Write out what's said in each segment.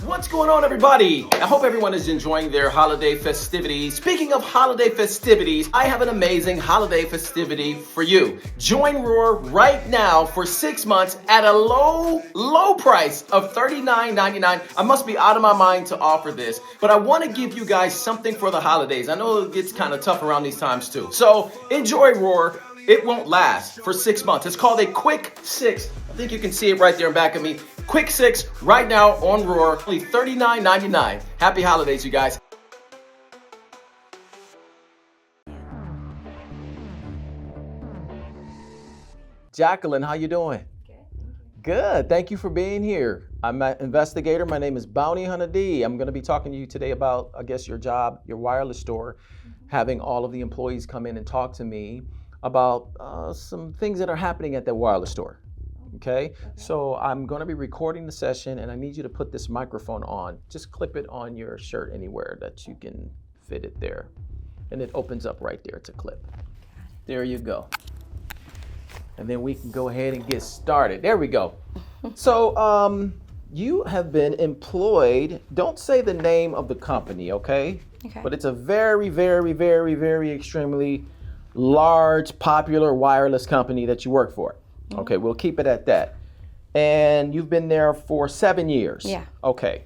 What's going on, everybody? I hope everyone is enjoying their holiday festivities. Speaking of holiday festivities, I have an amazing holiday festivity for you. Join RHOR right now for 6 months at a low price of $39.99. I must be out of my mind to offer this, but I want to give you guys something for the holidays. I know it gets kind of tough around these times too. So enjoy RHOR. It won't last for 6 months. It's called a Quick 6. I think you can see it right there in back of me. Quick 6 right now on RHOR, only $39.99. Happy holidays, you guys. Jacqueline, how you doing? Good. Thank you for being here. I'm an investigator. My name is Bounty Hunter D. I'm going to be talking to you today about, I guess, your job, your wireless store, having all of the employees come in and talk to me about some things that are happening at the wireless store. Okay, so I'm going to be recording the session, and I need you to put this microphone on. Just clip it on your shirt anywhere that you can fit it there. And it opens up right there to clip. There you go. And then we can go ahead and get started. There we go. So you have been employed. Don't say the name of the company, okay? But it's a very, very, very, very extremely large, popular wireless company that you work for. Okay, we'll keep it at that. And you've been there for 7 years. Yeah. Okay.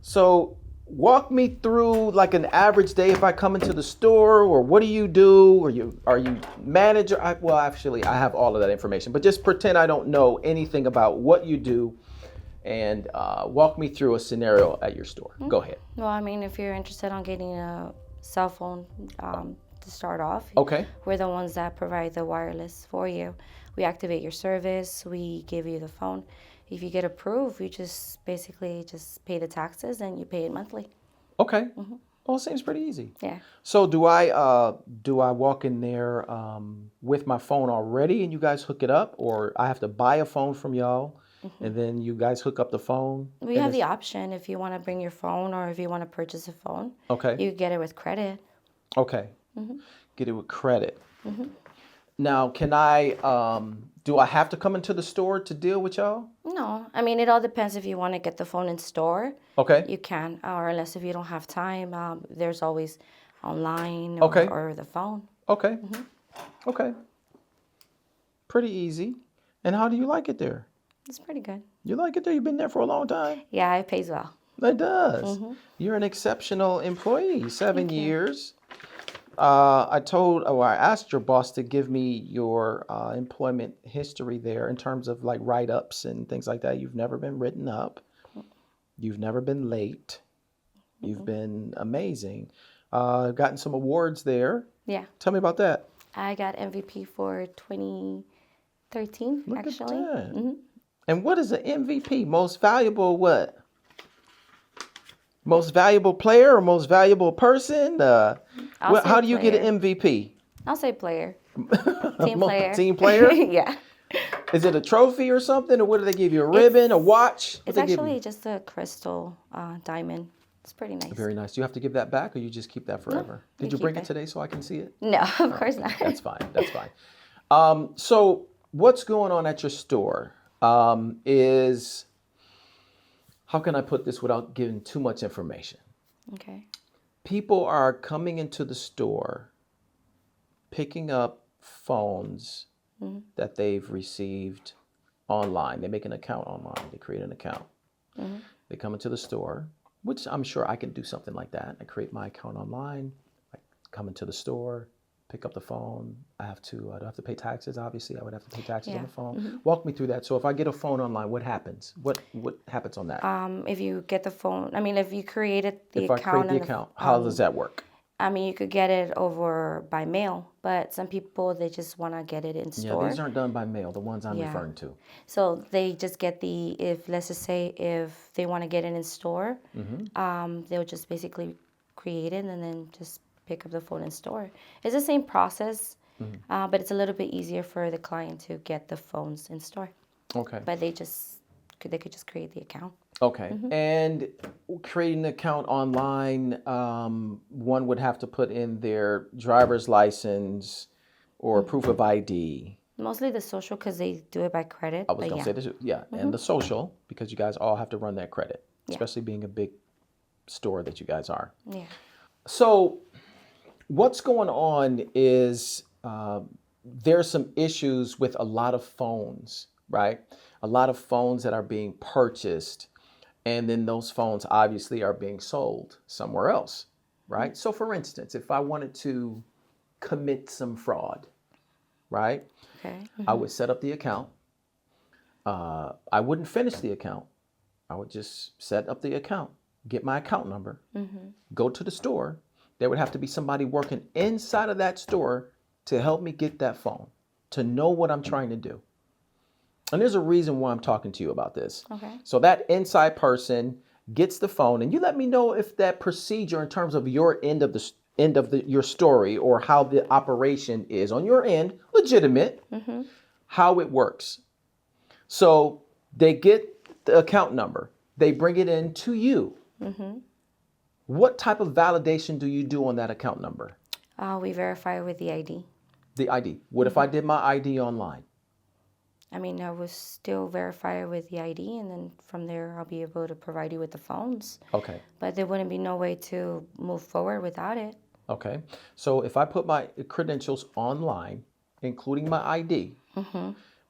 So walk me through like an average day if I come into the store, or what do you do? Are you manager? Well, actually, I have all of that information, but just pretend I don't know anything about what you do, and walk me through a scenario at your store. Go ahead. Well, I mean, if you're interested on getting a cell phone to start off, Okay. we're the ones that provide the wireless for you. We activate your service. We give you the phone. If you get approved, you just basically just pay the taxes and you pay it monthly. Okay. Well, it seems pretty easy. Yeah. So do I walk in there with my phone already and you guys hook it up, or I have to buy a phone from y'all and then you guys hook up the phone? We have the option if you want to bring your phone or if you want to purchase a phone. Okay. You get it with credit. Okay. Get it with credit. Now, can I, do I have to come into the store to deal with y'all? No. I mean, it all depends if you want to get the phone in store. Okay. You can, or unless if you don't have time, there's always online Okay. or the phone. Okay. Okay. Pretty easy. And how do you like it there? It's pretty good. You like it there? You've been there for a long time? Yeah, it pays well. It does. You're an exceptional employee. 7 years. I asked your boss to give me your employment history there in terms of like write-ups and things like that. You've never been written up. You've never been late. You've been amazing. Gotten some awards there. Yeah. Tell me about that. I got MVP for 2013, Look actually. at that. And what is an MVP? Most valuable what? Most valuable player or most valuable person? How do you get an MVP? I'll say player. Team player. Team player? Yeah. Is it a trophy or something? Or what do they give you? A ribbon, a watch? It's actually just a crystal diamond. It's pretty nice. Very nice. Do you have to give that back or you just keep that forever? Did you bring it today so I can see it? No, of course not. That's fine. That's fine. So what's going on at your store is, how can I put this without giving too much information? Okay. People are coming into the store, picking up phones that they've received online. They make an account online. They create an account. They come into the store, which I'm sure I can do something like that. I create my account online. I come into the store, pick up the phone. I do have to pay taxes, obviously. I would have to pay taxes on the phone. Walk me through that. So if I get a phone online, what happens? What happens on that? If you get the phone, I mean, if you created the account. If I create the account, how does that work? I mean, you could get it over by mail, but some people, they just want to get it in store. Yeah, these aren't done by mail, the ones I'm referring to. So they just get let's just say if they want to get it in store, they'll just basically create it and then just pick up the phone in store. It's the same process, but it's a little bit easier for the client to get the phones in store. Okay. But they could just create the account. Okay. And creating an account online, one would have to put in their driver's license or proof of ID. Mostly the social because they do it by credit. I was going to say this, yeah. And the social, because you guys all have to run that credit. especially being a big store that you guys are. Yeah. So what's going on is there's some issues with a lot of phones, right? A lot of phones that are being purchased, and then those phones obviously are being sold somewhere else, right? So for instance, if I wanted to commit some fraud, right? Okay. I would set up the account. I wouldn't finish the account. I would just set up the account, get my account number, go to the store. There would have to be somebody working inside of that store to help me get that phone, to know what I'm trying to do. And there's a reason why I'm talking to you about this. Okay. So that inside person gets the phone, and you let me know if that procedure in terms of your end of your story, or how the operation is on your end, legitimate, how it works. So they get the account number, they bring it in to you. What type of validation do you do on that account number? We verify with the ID. The ID. What if I did my ID online? I mean, I will still verify with the ID, and then from there, I'll be able to provide you with the phones. Okay. But there wouldn't be no way to move forward without it. Okay. So if I put my credentials online, including my ID,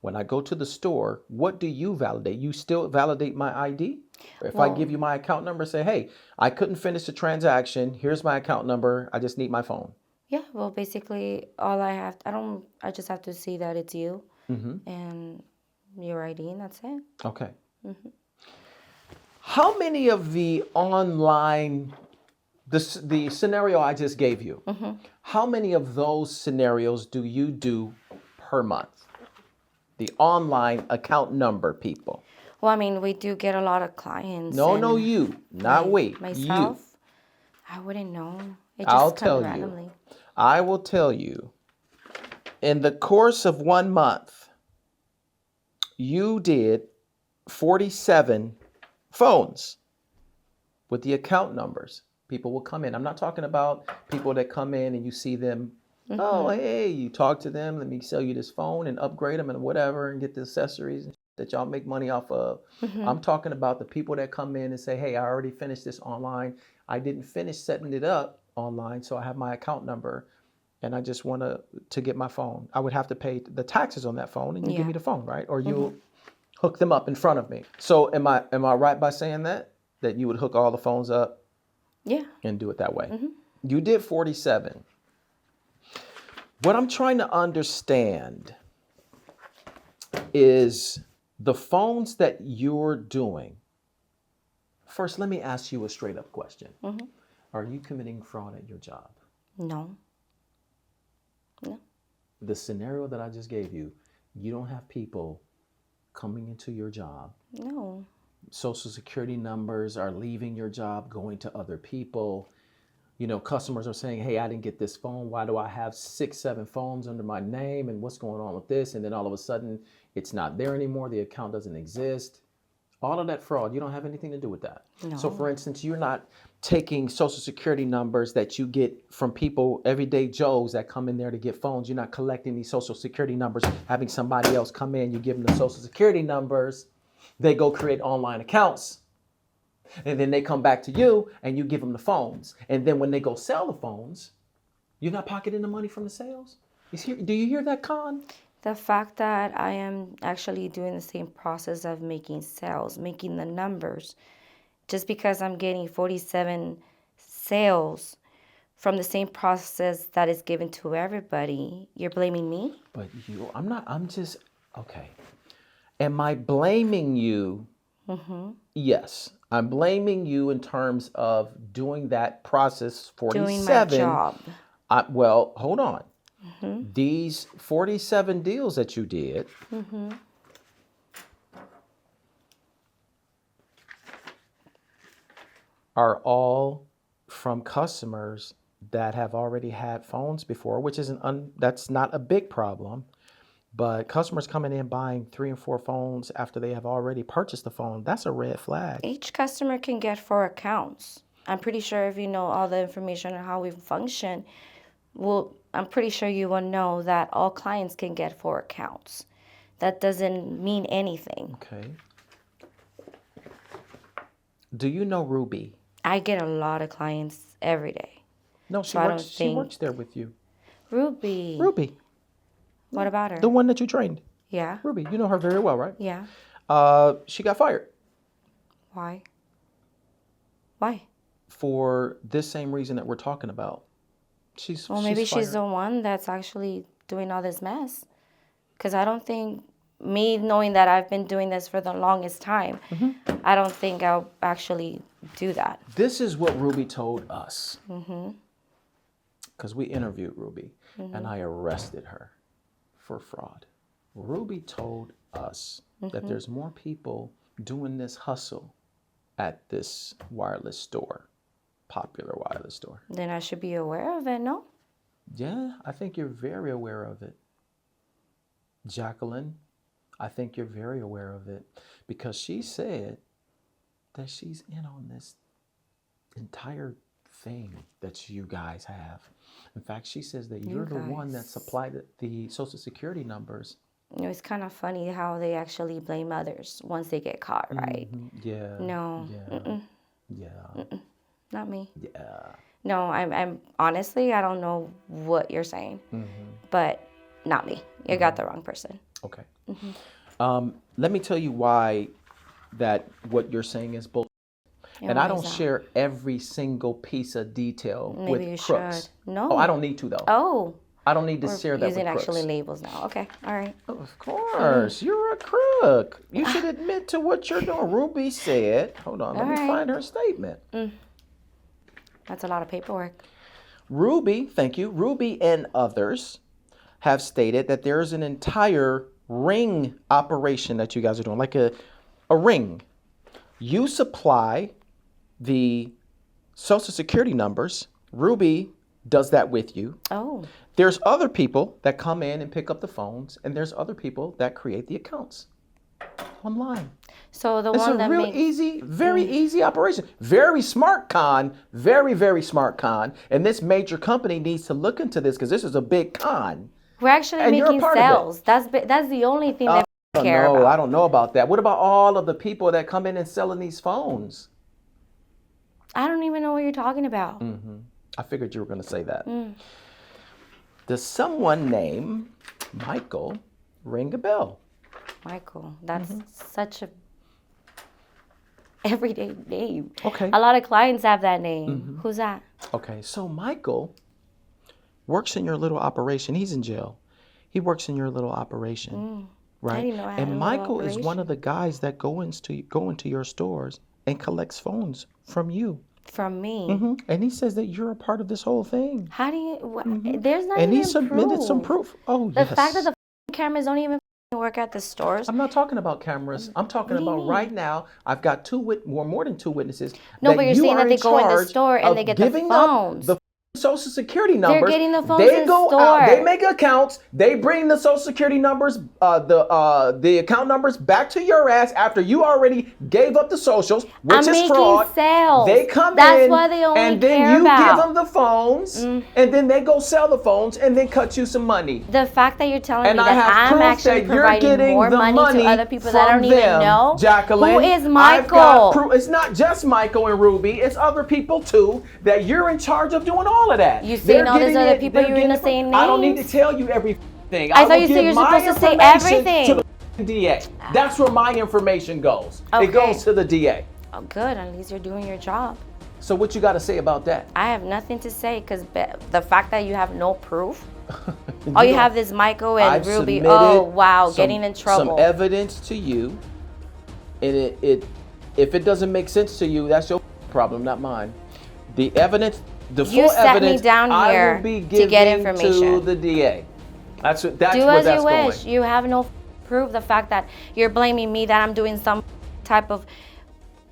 when I go to the store, what do you validate? You still validate my ID? If I give you my account number, say, hey, I couldn't finish the transaction. Here's my account number. I just need my phone. Yeah, well, basically, I just have to see that it's you and your ID, and that's it. Okay. How many of the online, the scenario I just gave you, how many of those scenarios do you do per month? The online account number people. Well, I mean, we do get a lot of clients. No, you, not we. Myself, You. I wouldn't know. It I'll just tell comes randomly. you. I will tell you. In the course of 1 month, you did 47 phones with the account numbers. People will come in. I'm not talking about people that come in and you see them. Oh, hey, you talk to them. Let me sell you this phone and upgrade them and whatever and get the accessories that y'all make money off of. I'm talking about the people that come in and say, hey, I already finished this online. I didn't finish setting it up online, so I have my account number and I just want to get my phone. I would have to pay the taxes on that phone, and you give me the phone, right? Or you hook them up in front of me. So am I right by saying that you would hook all the phones up? Yeah. And do it that way. You did 47. What I'm trying to understand is the phones that you're doing. First, let me ask you a straight up question. Are you committing fraud at your job? No. No. The scenario that I just gave you, you don't have people coming into your job. No. Social security numbers are leaving your job, going to other people. You know, customers are saying, hey, I didn't get this phone. Why do I have 6, 7 phones under my name? And what's going on with this? And then all of a sudden, it's not there anymore. The account doesn't exist. All of that fraud, you don't have anything to do with that. No. So for instance, you're not taking social security numbers that you get from people, everyday Joes that come in there to get phones. You're not collecting these social security numbers, having somebody else come in, you give them the social security numbers, they go create online accounts. And then they come back to you and you give them the phones. And then when they go sell the phones, you're not pocketing the money from the sales? Do you hear that, Con? The fact that I am actually doing the same process of making sales, making the numbers, just because I'm getting 47 sales from the same process that is given to everybody, you're blaming me? But okay. Am I blaming you? Yes, I'm blaming you in terms of doing that process 47. Doing my job. Well, hold on. These 47 deals that you did, are all from customers that have already had phones before, which is that's not a big problem. But customers coming in buying 3 and 4 phones after they have already purchased the phone, that's a red flag. Each customer can get 4 accounts. I'm pretty sure if you know all the information on how we function, I'm pretty sure you will know that all clients can get 4 accounts. That doesn't mean anything. Okay. Do you know Ruby? I get a lot of clients every day. No, So I don't she think- works there with you. Ruby. Ruby, What about her? the one that you trained. Yeah. Ruby, you know her very well, right? Yeah. She got fired Why? Why? for this same reason that we're talking about. Well, maybe she's fired. the one that's actually doing all this mess. Because I don't think, me knowing that I've been doing this for the longest time, I don't think I'll actually do that. This is what Ruby told us. Because we interviewed Ruby and I arrested her for fraud. Ruby told us that there's more people doing this hustle at this wireless store, popular wireless store. Then I should be aware of it, no? Yeah, I think you're very aware of it. Jacqueline, I think you're very aware of it because she said that she's in on this entire thing that you guys have. In fact, she says that you're the one that supplied the Social Security numbers. You know, it's kind of funny how they actually blame others once they get caught, right? Yeah. No. Yeah. Yeah. Not me. Yeah. No, I'm honestly, I don't know what you're saying, but not me. You got the wrong person. Okay. Let me tell you why that what you're saying is bull. And I don't share every single piece of detail Maybe with you crooks. should. No. Oh, I don't need to though. Oh. I don't need to We're share that with using crooks. actually labels now. Okay. All right. Of course, you're a crook. You should admit to what you're doing. Ruby said, hold on, let me find her statement. That's a lot of paperwork. Ruby, thank you. Ruby and others have stated that there is an entire ring operation that you guys are doing, like a ring. You supply the Social Security numbers. Ruby does that with you. Oh. There's other people that come in and pick up the phones, and there's other people that create the accounts online. So the It's one a that real makes easy, very easy operation. Very smart con, very, very smart con. And this major company needs to look into this because this is a big con. we're actually and you're a making part of it. sales. That's the only thing that we care No, about. I don't know about that. What about all of the people that come in and selling these phones? I don't even know what you're talking about. I figured you were going to say that. Does someone named Michael ring a bell? Michael, that's such a everyday name. Okay. A lot of clients have that name. Who's that? Okay, so Michael works in your little operation. He's in jail. He works in your little operation, right? I didn't know I had a And little Michael is one operation. of the guys that go into your stores and collects phones from you. From me. And he says that you're a part of this whole thing. How do you? There's not And even he submitted some proof. Oh, The yes. fact that the cameras don't even work at the stores. I'm not talking about cameras. I'm talking about right now. I've got more than two witnesses. No, that but you're you saying are that they go in the charge store and of they get the giving up phones. the Social Security numbers. getting the phones They in go store. out. They make accounts. They bring the Social Security numbers, the account numbers back to your ass after you already gave up the socials, which I'm is making fraud. sales. They come That's in, why they only and then care you about. give them the phones, and then they go sell the phones, and then cut you some money. The fact that you're telling And me I have that I'm proof actually that you're providing getting more the money to other people that I from don't even them, know. Jacqueline. Who is I've got Michael? proof. It's not just Michael and Ruby. It's other people too that you're in charge of doing all of that. You saying all these other people, you're gonna say I don't need to names? tell you everything. I thought will you said give you're my supposed to say information everything. to the DA. That's where my information goes. Okay. It goes to the DA. Oh, good. At least you're doing your job. So what you got to say about that? I have nothing to say because the fact that you have no proof. All you have is Michael and I've Ruby. submitted Oh, wow. some- Getting in trouble. Some evidence to you, and if it doesn't make sense to you, that's your problem, not mine. The evidence, the You full sat me evidence, down I here will be to giving get information. to the DA. That's Do where as that's you wish. going. You have no proof. The fact that you're blaming me that I'm doing some type of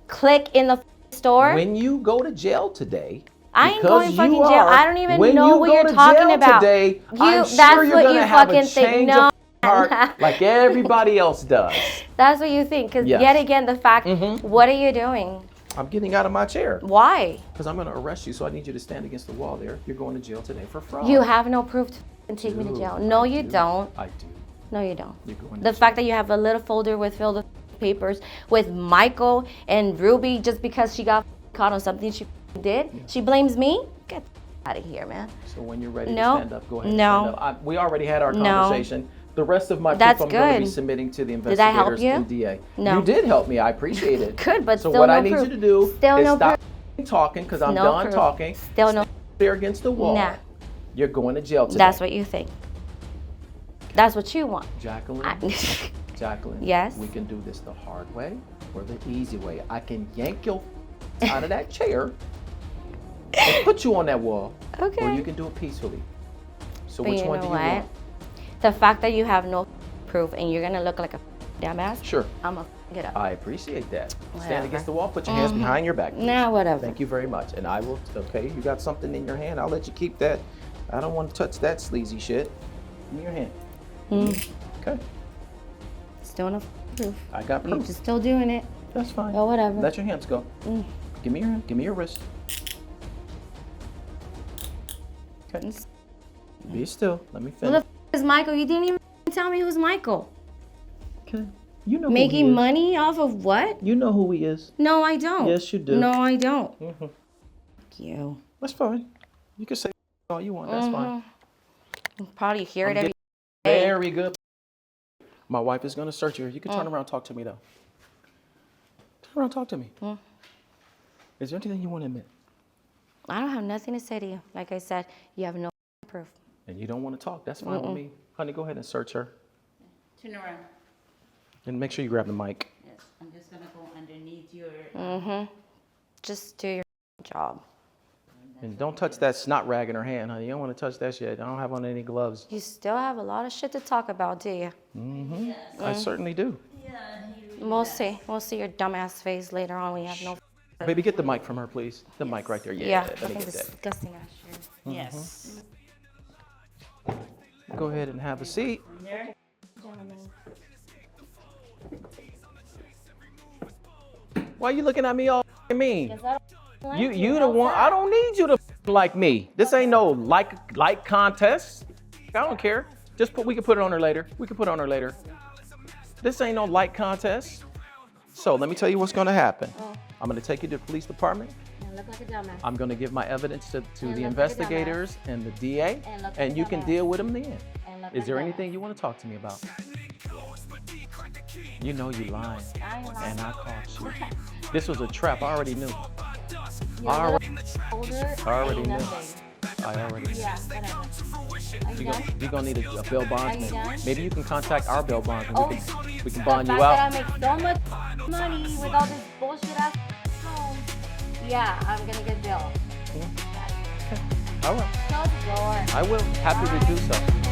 click in the store. When you go to jail today, I ain't because going fucking you jail. are- I don't even when know you what go you're to talking jail about. Today, I'm that's sure you're what gonna you have fucking a think. change No. of heart like everybody else does. That's what you think. Because Yes. yet again, the fact, what are you doing? I'm getting out of my chair Why? because I'm going to arrest you. So I need you to stand against the wall there. You're going to jail today for fraud. You have no proof to take me to do. jail. No, I you do. don't. I do. No, you don't. You're going to The jail. fact that you have a little folder with filled with papers with Michael and Ruby just because she got caught on something she did. She blames me. Get out of here, man. So when you're ready to No. stand up, go ahead. No. And stand up. We already had our No. conversation. The rest of my That's proof I'm going to be good. submitting to the Did I help investigators you? and DA. No. You did help me. I appreciate it. Good, but So still what no I need proof. you to do Still is no stop talking because I'm No done proof. talking. Still no. There against the wall. Nah. You're going to jail today. That's what you think. That's what you want. Jacqueline. Jacqueline. Yes? We can do this the hard way or the easy way. I can yank your out of that chair and put you on that wall. Okay. Or you can do it peacefully. So But which you one know do you what? want? The fact that you have no proof and you're gonna look like a dumbass, Sure. I'm gonna get up. I appreciate that. Whatever. Stand against the wall, put your hands behind your back. Please. Nah, whatever. Thank you very much. And I will, okay, you got something in your hand, I'll let you keep that. I don't want to touch that sleazy shit. Give me your hand. Okay, Still no proof. I got You're proof. just still doing it. That's fine. Well, whatever. Let your hands go. Give me your hand, give me your wrist. Okay, be still, let me Who finish. the is Michael? You didn't even tell me who's Michael. Okay, you know who he Making is. money off of what? You know who he is. No, I don't. Yes, you do. No, I don't. Mhm. You. That's fine. You can say all you want, that's fine. You probably hear I'm it every getting day. very good. My wife is gonna search you. You can turn around and talk to me though. Turn around and talk to me. Is there anything you want to admit? I don't have nothing to say to you. Like I said, you have no proof. And you don't want to talk, that's fine with me. Honey, go ahead and search her. Turn around. And make sure you grab the mic. Yes, I'm just gonna go underneath your. Just do your job. And don't touch that snot rag in her hand, honey. You don't want to touch that shit. I don't have on any gloves. You still have a lot of shit to talk about, do you? I certainly do. We'll see. We'll see your dumbass face later on when you have no. Baby, get the mic from her, please. The mic right there. Yeah, Yeah, let me fucking get that. disgusting ass shit. Yes. Go ahead and have a seat. There. Why are you looking at me all mean? You the one. I don't need you to like me. This ain't no like contest. I don't care. We can put it on her later. We can put it on her later. This ain't no like contest. So let me tell you what's gonna happen. I'm gonna take you to the police department. You look like a dumbass. I'm gonna give my evidence to the like a investigators and the DA, And look and like you a can dumbass. deal with them then. And look Is like there a anything you want to talk to me about? You know you lying, I ain't lying. and I caught you. This was a trap. I already knew. You're I a already, little older. I already ain't knew. nothing. I already knew. Yeah, whatever. Are you done? You're gonna need a bail bondsman. done? Maybe you can contact our bail bondsman. Oh, We can the bond you fact out. that I make so much money with all this bullshit ass home. Yeah, I'm gonna get billed. All right. Close the door. I will. Happy to do so.